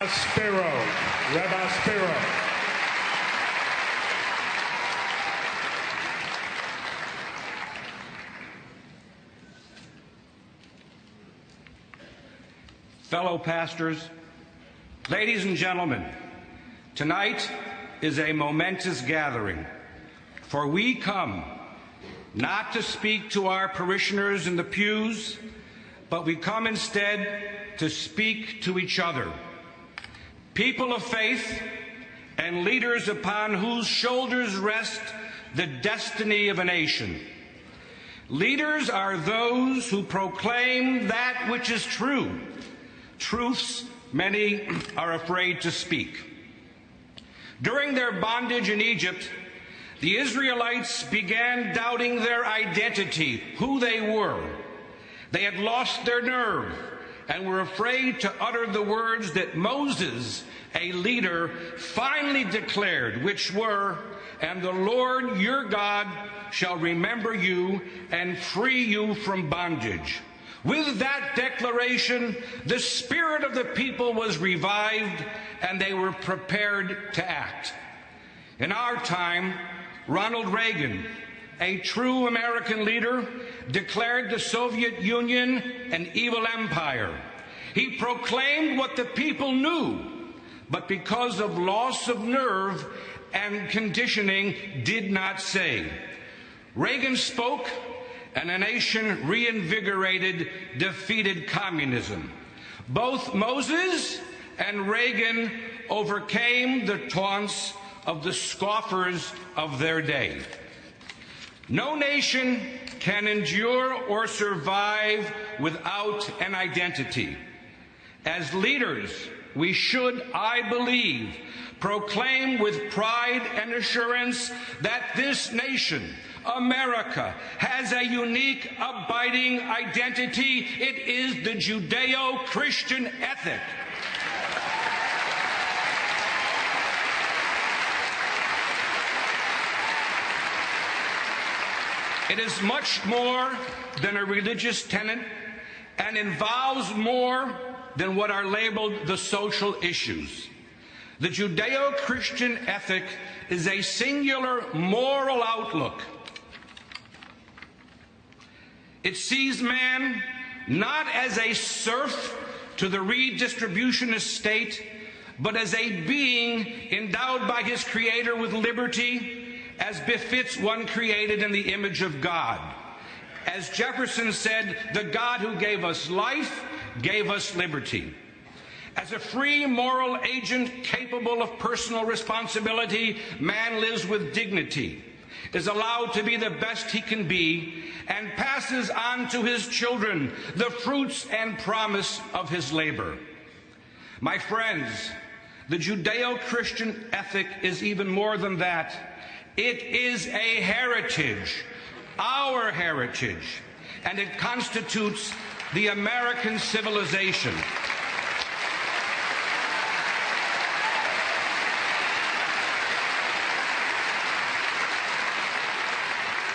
Spero, Rabbi Spero. Fellow pastors, ladies and gentlemen, tonight is a momentous gathering, for we come not to speak to our parishioners in the pews, but we come instead to speak to each other. People of faith and leaders upon whose shoulders rest the destiny of a nation. Leaders are those who proclaim that which is true, truths many are afraid to speak. During their bondage in Egypt, the Israelites began doubting their identity, who they were. They had lost their nerve and were afraid to utter the words that Moses, a leader, finally declared, which were, "And the Lord your God shall remember you and free you from bondage." With that declaration, the spirit of the people was revived and they were prepared to act. In our time, Ronald Reagan, a true American leader, declared the Soviet Union an evil empire. He proclaimed what the people knew, but because of loss of nerve and conditioning, did not say. Reagan spoke, and a nation reinvigorated defeated communism. Both Moses and Reagan overcame the taunts of the scoffers of their day. No nation can endure or survive without an identity. As leaders, we should, I believe, proclaim with pride and assurance that this nation, America, has a unique, abiding identity. It is the Judeo-Christian ethic. It is much more than a religious tenet and involves more than what are labeled the social issues. The Judeo-Christian ethic is a singular moral outlook. It sees man not as a serf to the redistributionist state, but as a being endowed by his Creator with liberty, as befits one created in the image of God. As Jefferson said, the God who gave us life gave us liberty. As a free moral agent capable of personal responsibility, man lives with dignity, is allowed to be the best he can be, and passes on to his children the fruits and promise of his labor. My friends, the Judeo-Christian ethic is even more than that. It is a heritage, our heritage, and it constitutes the American civilization.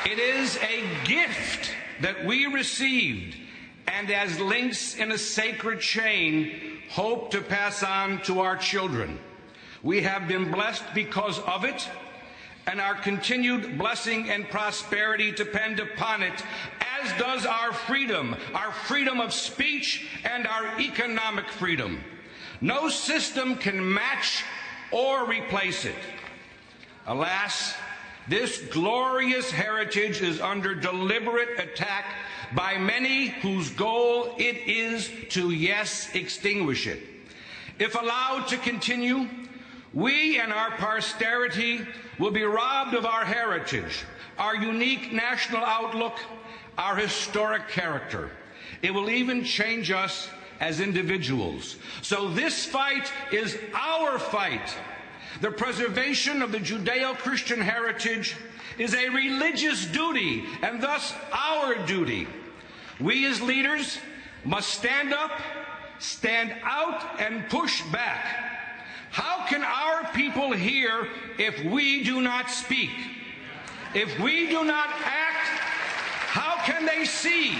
It is a gift that we received, and as links in a sacred chain, hope to pass on to our children. We have been blessed because of it, and our continued blessing and prosperity depend upon it, as does our freedom of speech and our economic freedom. No system can match or replace it. Alas, this glorious heritage is under deliberate attack by many whose goal it is to, yes, extinguish it. If allowed to continue, we and our posterity will be robbed of our heritage, our unique national outlook, our historic character. It will even change us as individuals. So this fight is our fight. The preservation of the Judeo-Christian heritage is a religious duty, and thus our duty. We as leaders must stand up, stand out, and push back. How can our people hear if we do not speak? If we do not act, how can they see?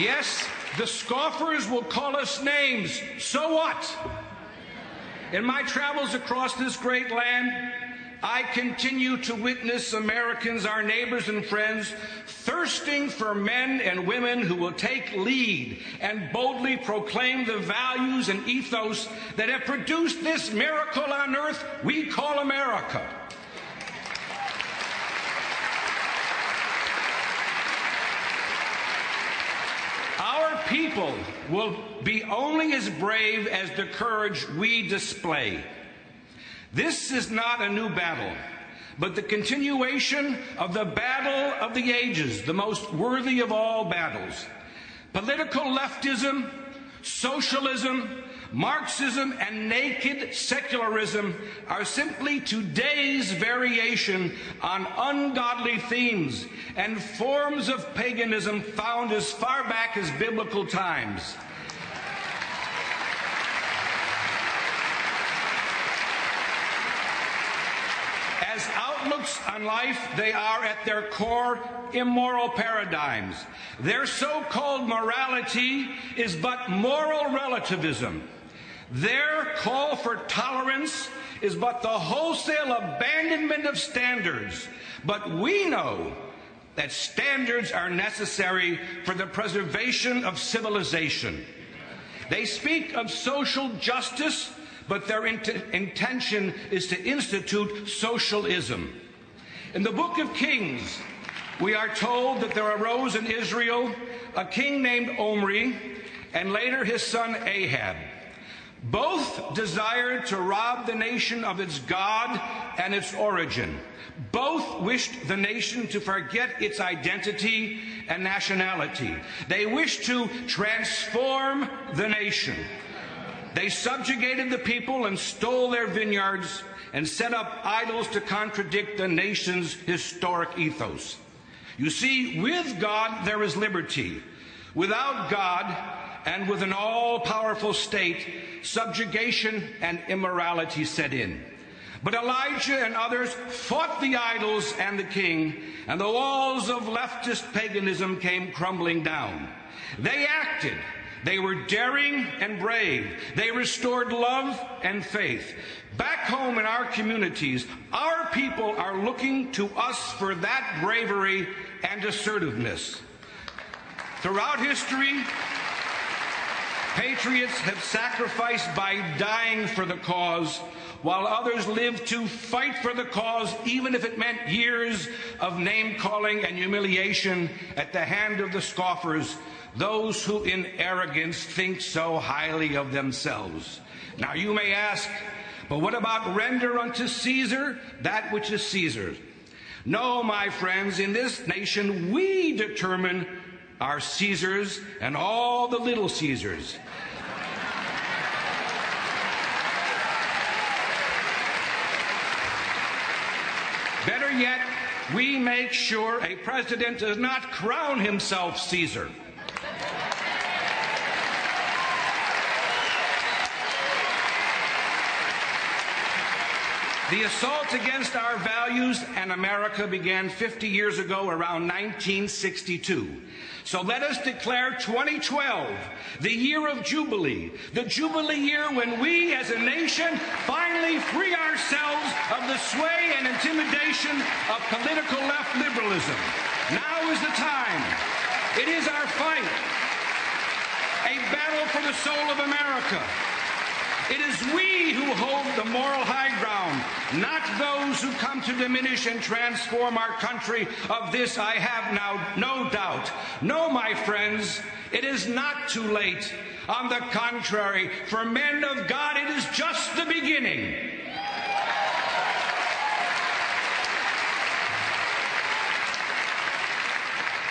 Yes, the scoffers will call us names. So what? In my travels across this great land, I continue to witness Americans, our neighbors and friends, thirsting for men and women who will take lead and boldly proclaim the values and ethos that have produced this miracle on earth we call America. Our people will be only as brave as the courage we display. This is not a new battle, but the continuation of the battle of the ages, the most worthy of all battles. Political leftism, socialism, Marxism, and naked secularism are simply today's variation on ungodly themes and forms of paganism found as far back as biblical times. As outlooks on life, they are at their core immoral paradigms. Their so-called morality is but moral relativism. Their call for tolerance is but the wholesale abandonment of standards. But we know that standards are necessary for the preservation of civilization. They speak of social justice, but their intention is to institute socialism. In the book of Kings, we are told that there arose in Israel a king named Omri, and later his son Ahab. Both desired to rob the nation of its God and its origin. Both wished the nation to forget its identity and nationality. They wished to transform the nation. They subjugated the people and stole their vineyards and set up idols to contradict the nation's historic ethos. You see, with God there is liberty. Without God, and with an all-powerful state, subjugation and immorality set in. But Elijah and others fought the idols and the king, and the walls of leftist paganism came crumbling down. They acted. They were daring and brave. They restored love and faith. Back home in our communities, our people are looking to us for that bravery and assertiveness. Throughout history, patriots have sacrificed by dying for the cause, while others lived to fight for the cause, even if it meant years of name-calling and humiliation at the hand of the scoffers, those who in arrogance think so highly of themselves. Now you may ask, but what about render unto Caesar that which is Caesar's? No, my friends, in this nation we determine our Caesars and all the little Caesars. Better yet, we make sure a president does not crown himself Caesar. The assault against our values and America began 50 years ago, around 1962. So let us declare 2012 the year of Jubilee, the Jubilee year when we as a nation finally free ourselves of the sway and intimidation of political left liberalism. Now is the time. It is our fight, a battle for the soul of America. It is we who hold the moral high ground, not those who come to diminish and transform our country. Of this I have now no doubt. No, my friends, it is not too late. On the contrary, for men of God, it is just the beginning.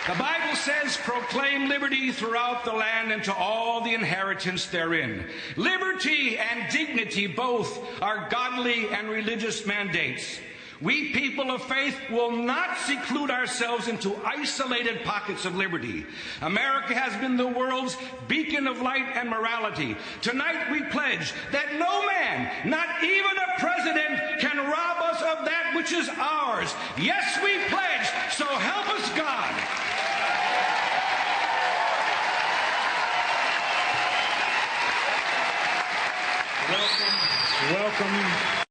The Bible says, proclaim liberty throughout the land and to all the inheritance therein. Liberty and dignity both are godly and religious mandates. We people of faith will not seclude ourselves into isolated pockets of liberty. America has been the world's beacon of light and morality. Tonight we pledge that no man, not even a president, can rob us of that which is ours. Yes, we pledge, so help us God. welcome